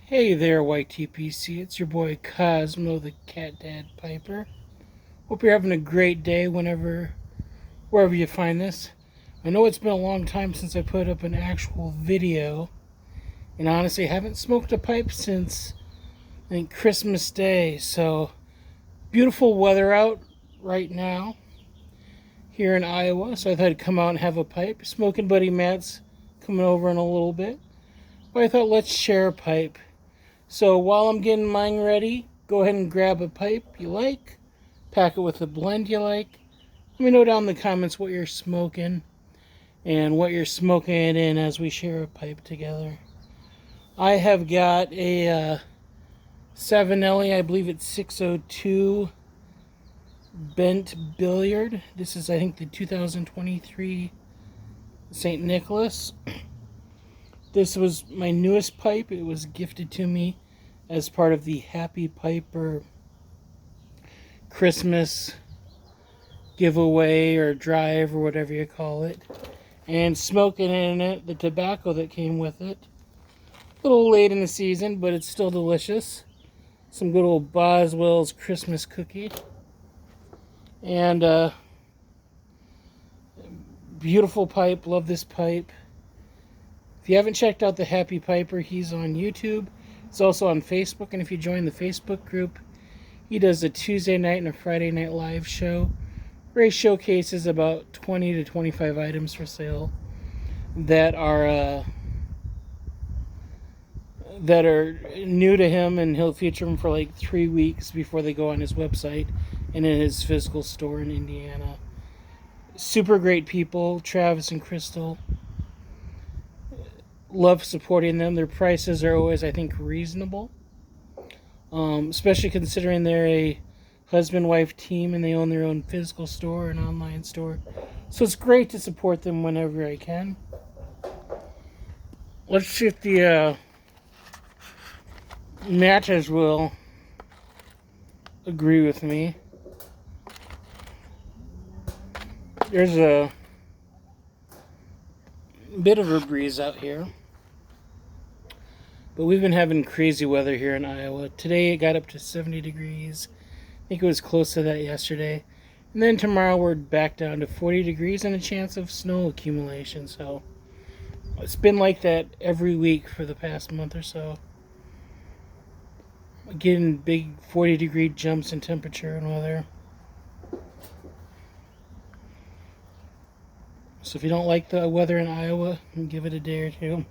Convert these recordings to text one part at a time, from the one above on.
Hey there, YTPC. It's your boy Cosmo, the Cat Dad Piper. Hope you're having a great day wherever you find this. I know it's been a long time since I put up an actual video, and honestly, I haven't smoked a pipe since, I think, Christmas Day. So, beautiful weather out right now here in Iowa, so I thought I'd come out and have a pipe. Smoking buddy Matt's coming over in a little bit, but I thought let's share a pipe. So while I'm getting mine ready, go ahead and grab a pipe you like, pack it with a blend you like. Let me know down in the comments what you're smoking and what you're smoking it in as we share a pipe together. I have got a 7Ellie, I believe it's 602 bent billiard. This is, I think, the 2023 St. Nicholas. This was my newest pipe. It was gifted to me as part of the Happy Piper Christmas giveaway or drive or whatever you call it. And smoking in it, the tobacco that came with it. A little late in the season, but it's still delicious. Some good old Boswells Christmas cookie. And beautiful pipe. Love this pipe. If you haven't checked out the Happy Piper, he's on YouTube. He's also on Facebook, and if you join the Facebook group, he does a Tuesday night and a Friday night live show where he showcases about 20 to 25 items for sale that are new to him, and he'll feature them for like 3 weeks before they go on his website and in his physical store in Indiana. Super great people, Travis and Crystal. Love supporting them. Their prices are always, I think, reasonable. Especially considering they're a husband-wife team and they own their own physical store and online store. So it's great to support them whenever I can. Let's see if the matches will agree with me. There's a bit of a breeze out here. But we've been having crazy weather here in Iowa. Today it got up to 70 degrees. I think it was close to that yesterday. And then tomorrow we're back down to 40 degrees and a chance of snow accumulation. So it's been like that every week for the past month or so. Getting big 40-degree jumps in temperature and weather. So if you don't like the weather in Iowa, give it a day or two.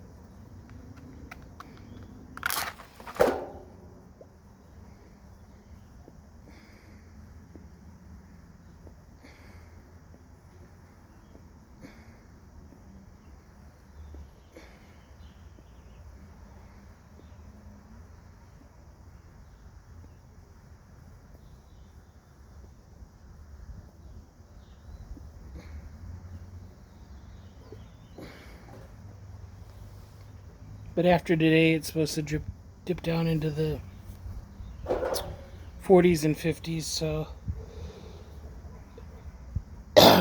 But after today, it's supposed to dip down into the 40s and 50s, so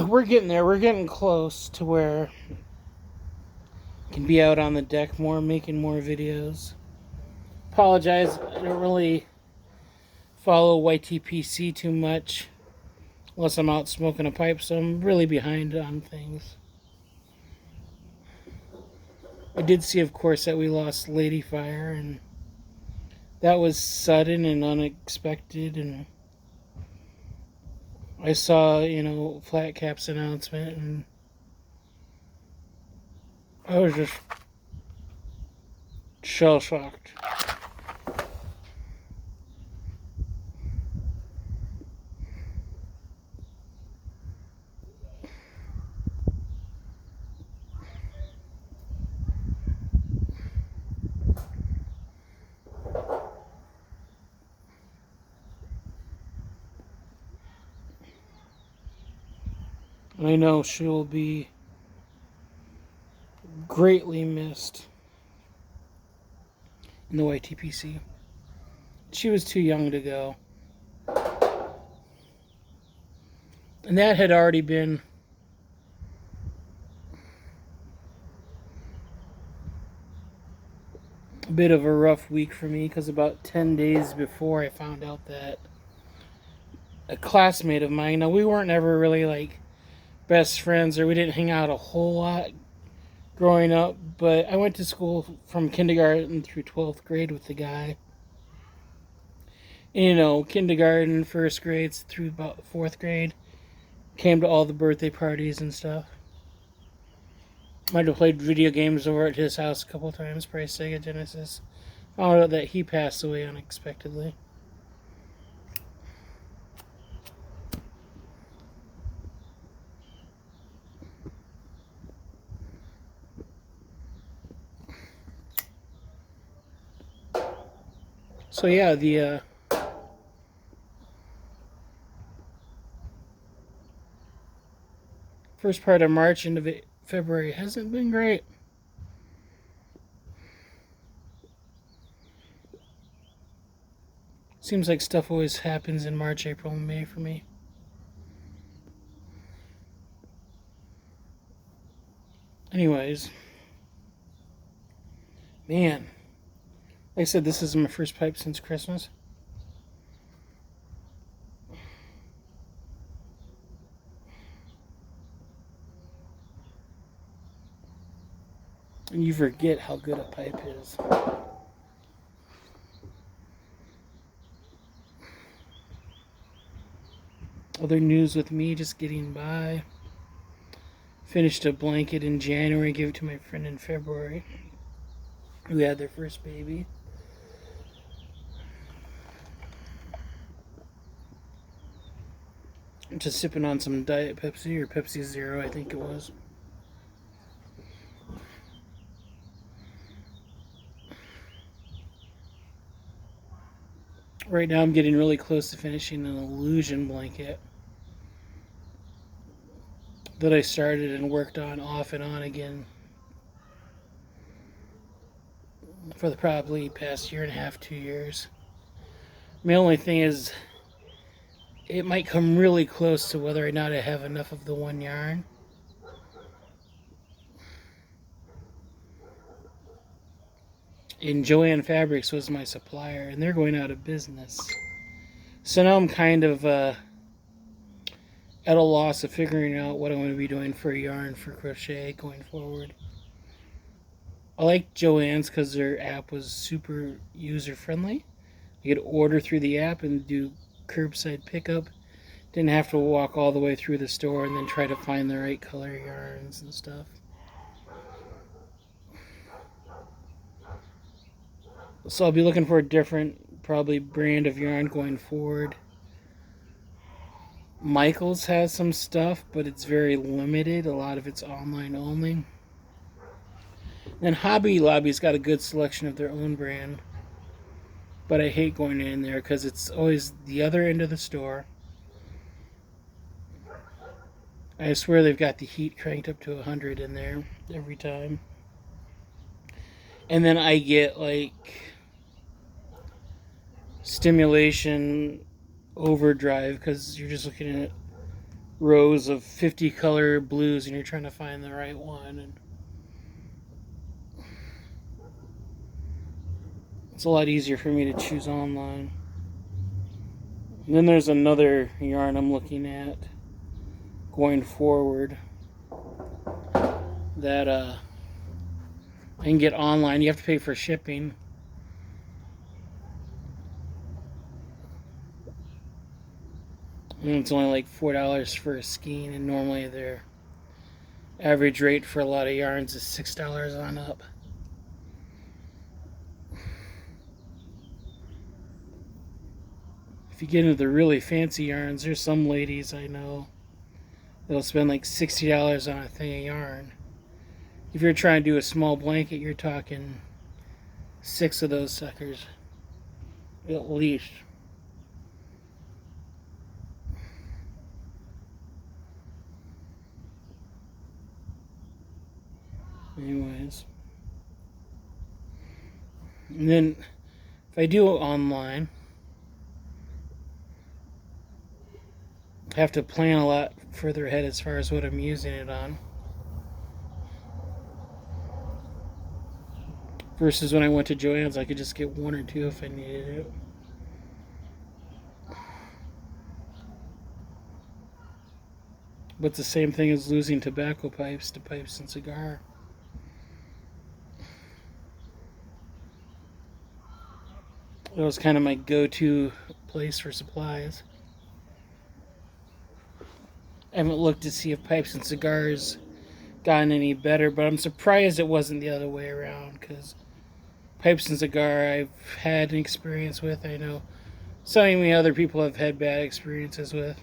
we're getting there. We're getting close to where I can be out on the deck more, making more videos. Apologize, I don't really follow YTPC too much unless I'm out smoking a pipe, so I'm really behind on things. I did see, of course, that we lost Lady Fire, and that was sudden and unexpected, and I saw, Flat Cap's announcement, and I was just shell-shocked. And I know she will be greatly missed in the YTPC. She was too young to go. And that had already been a bit of a rough week for me because about 10 days before I found out that a classmate of mine, now we weren't ever really like best friends or we didn't hang out a whole lot growing up, but I went to school from kindergarten through 12th grade with the guy. And, you know, kindergarten, first grades through about 4th grade, came to all the birthday parties and stuff. Might have played video games over at his house a couple times, probably Sega Genesis. Found out that he passed away unexpectedly. So yeah, the first part of March into February hasn't been great. Seems like stuff always happens in March, April, and May for me. Anyways, man, like I said, this is my first pipe since Christmas. And you forget how good a pipe is. Other news with me, just getting by. Finished a blanket in January, gave it to my friend in February, who had their first baby. I'm just sipping on some Diet Pepsi, or Pepsi Zero, I think it was. Right now I'm getting really close to finishing an illusion blanket that I started and worked on off and on again for the probably past year and a half, 2 years. My only thing is, it might come really close to whether or not I have enough of the one yarn. And Joann Fabrics was my supplier, and they're going out of business. So now I'm kind of at a loss of figuring out what I'm going to be doing for yarn for crochet going forward. I like Joann's because their app was super user friendly. You could order through the app and do curbside pickup. Didn't have to walk all the way through the store and then try to find the right color yarns and stuff. So I'll be looking for a different, probably, brand of yarn going forward. Michaels has some stuff, but it's very limited. A lot of it's online only. And Hobby Lobby's got a good selection of their own brand. But I hate going in there because it's always the other end of the store. I swear they've got the heat cranked up to 100 in there every time. And then I get like stimulation overdrive because you're just looking at rows of 50 color blues and you're trying to find the right one. And it's a lot easier for me to choose online. And then there's another yarn I'm looking at going forward that I can get online. You have to pay for shipping. And it's only like $4 for a skein, and normally their average rate for a lot of yarns is $6 on up. If you get into the really fancy yarns, there's some ladies I know that'll spend like $60 on a thing of yarn. If you're trying to do a small blanket, you're talking 6 of those suckers at least. Anyways, and then if I do it online, I have to plan a lot further ahead as far as what I'm using it on. Versus when I went to Joann's, I could just get one or two if I needed it. But it's the same thing as losing tobacco pipes to pipes and cigar. That was kind of my go-to place for supplies. I haven't looked to see if pipes and cigars gotten any better, but I'm surprised it wasn't the other way around, because pipes and cigar I've had an experience with. I know so many other people have had bad experiences with.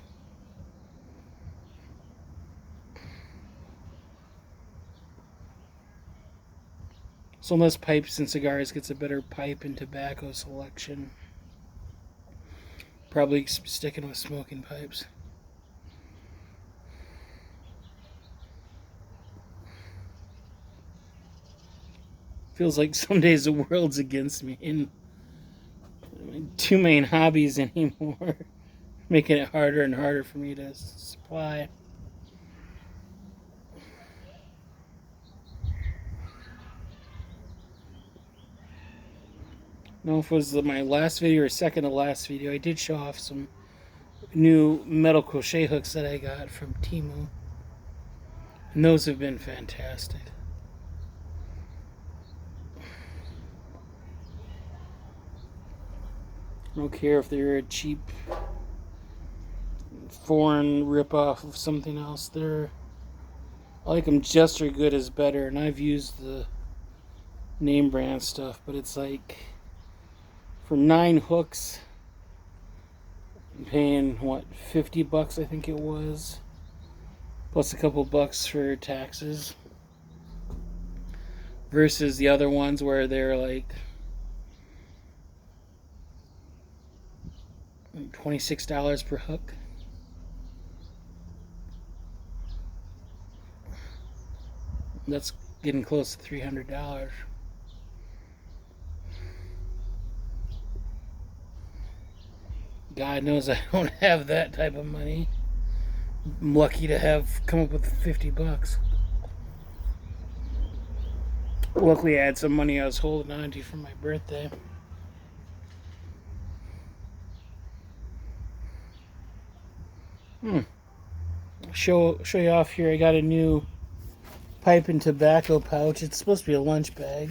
So unless pipes and cigars gets a better pipe and tobacco selection, probably sticking with smoking pipes. Feels like some days the world's against me in two main hobbies anymore, making it harder and harder for me to supply. I don't know if it was my last video or second to last video, I did show off some new metal crochet hooks that I got from Temu. And those have been fantastic. I don't care if they're a cheap foreign ripoff of something else. I like them just as good as better. And I've used the name brand stuff, but it's like for 9 hooks, I'm paying what, $50 I think it was, plus a couple bucks for taxes, versus the other ones where they're like $26 per hook. That's getting close to $300. God knows I don't have that type of money. I'm lucky to have come up with $50. Luckily, I had some money I was holding on to for my birthday. Show you off here. I got a new pipe and tobacco pouch. It's supposed to be a lunch bag.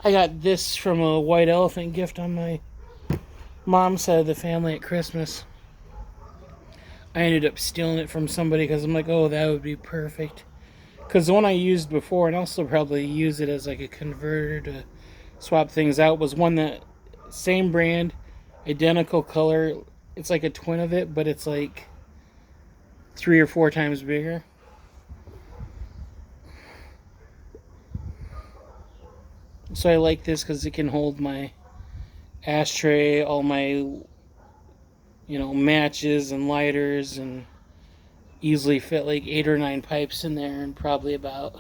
I got this from a white elephant gift on my mom's side of the family at Christmas. I ended up stealing it from somebody because I'm like, oh, that would be perfect. Because the one I used before, and also probably use it as like a converter to swap things out, was one that, same brand, identical color. It's like a twin of it, but it's like 3 or 4 times bigger. So I like this because it can hold my ashtray, all my, matches and lighters, and easily fit like 8 or 9 pipes in there, and probably about,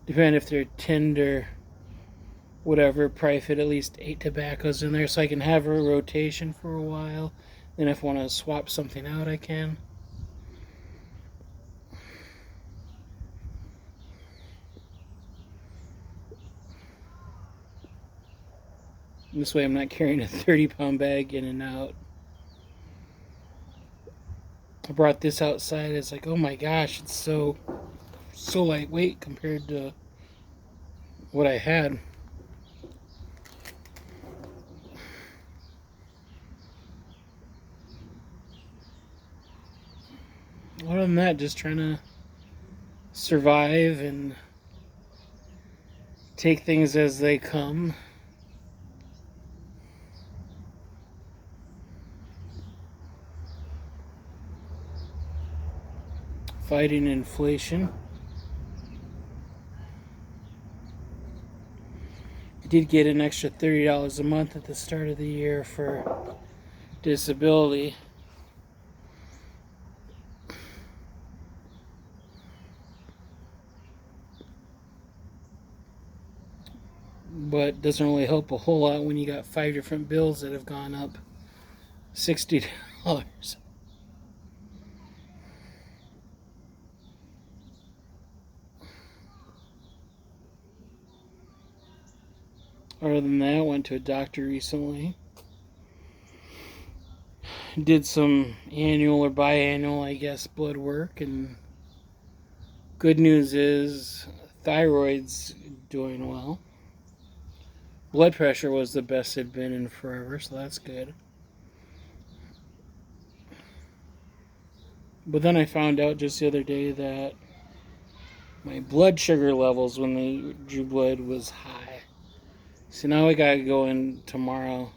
depending if they're tinned or whatever, probably fit at least 8 tobaccos in there, so I can have a rotation for a while. Then if I want to swap something out, I can. This way I'm not carrying a 30-pound bag in and out. I brought this outside. It's like, oh my gosh, it's so lightweight compared to what I had. Other than that, just trying to survive and take things as they come. Fighting inflation. I did get an extra $30 a month at the start of the year for disability. But it doesn't really help a whole lot when you got 5 different bills that have gone up $60. Other than that, I went to a doctor recently. Did some annual or biannual, I guess, blood work, and good news is thyroid's doing well. Blood pressure was the best it'd been in forever, so that's good. But then I found out just the other day that my blood sugar levels when they drew blood was high. So now I gotta go in tomorrow,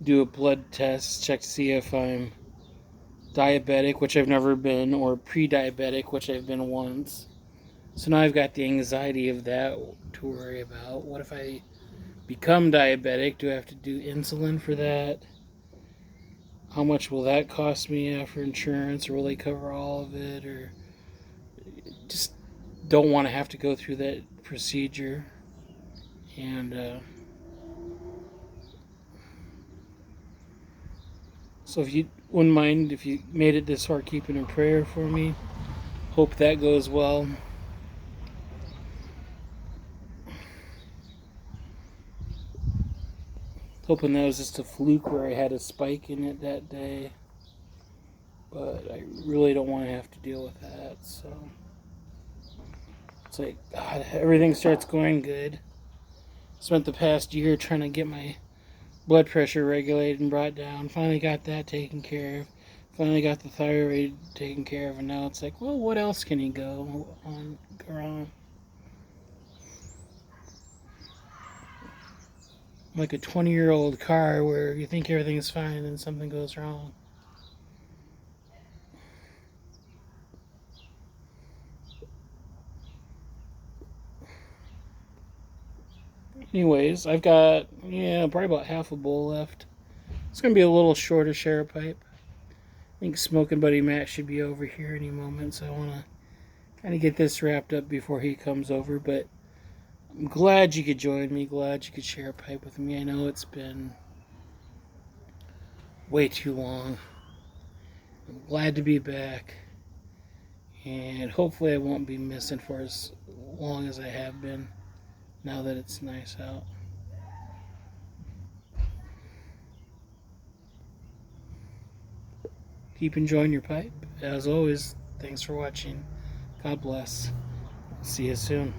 do a blood test, check to see if I'm diabetic, which I've never been, or pre-diabetic, which I've been once. So now I've got the anxiety of that to worry about. What if I become diabetic? Do I have to do insulin for that? How much will that cost me after insurance, or will they cover all of it? Or just don't want to have to go through that procedure. And so if you wouldn't mind, if you made it this far, keep it in prayer for me. Hope that goes well. Hoping that was just a fluke where I had a spike in it that day. But I really don't want to have to deal with that. So it's like, God, everything starts going good. Spent the past year trying to get my blood pressure regulated and brought down. Finally got that taken care of. Finally got the thyroid taken care of. And now it's like, well, what else can you go wrong? Like a 20-year-old car where you think everything's fine and then something goes wrong. Anyways, I've got, probably about half a bowl left. It's going to be a little shorter share pipe. I think Smoking Buddy Matt should be over here any moment, so I want to kind of get this wrapped up before he comes over. But I'm glad you could join me, glad you could share a pipe with me. I know it's been way too long. I'm glad to be back, and hopefully I won't be missing for as long as I have been now that it's nice out. Keep enjoying your pipe. As always, thanks for watching. God bless. See you soon.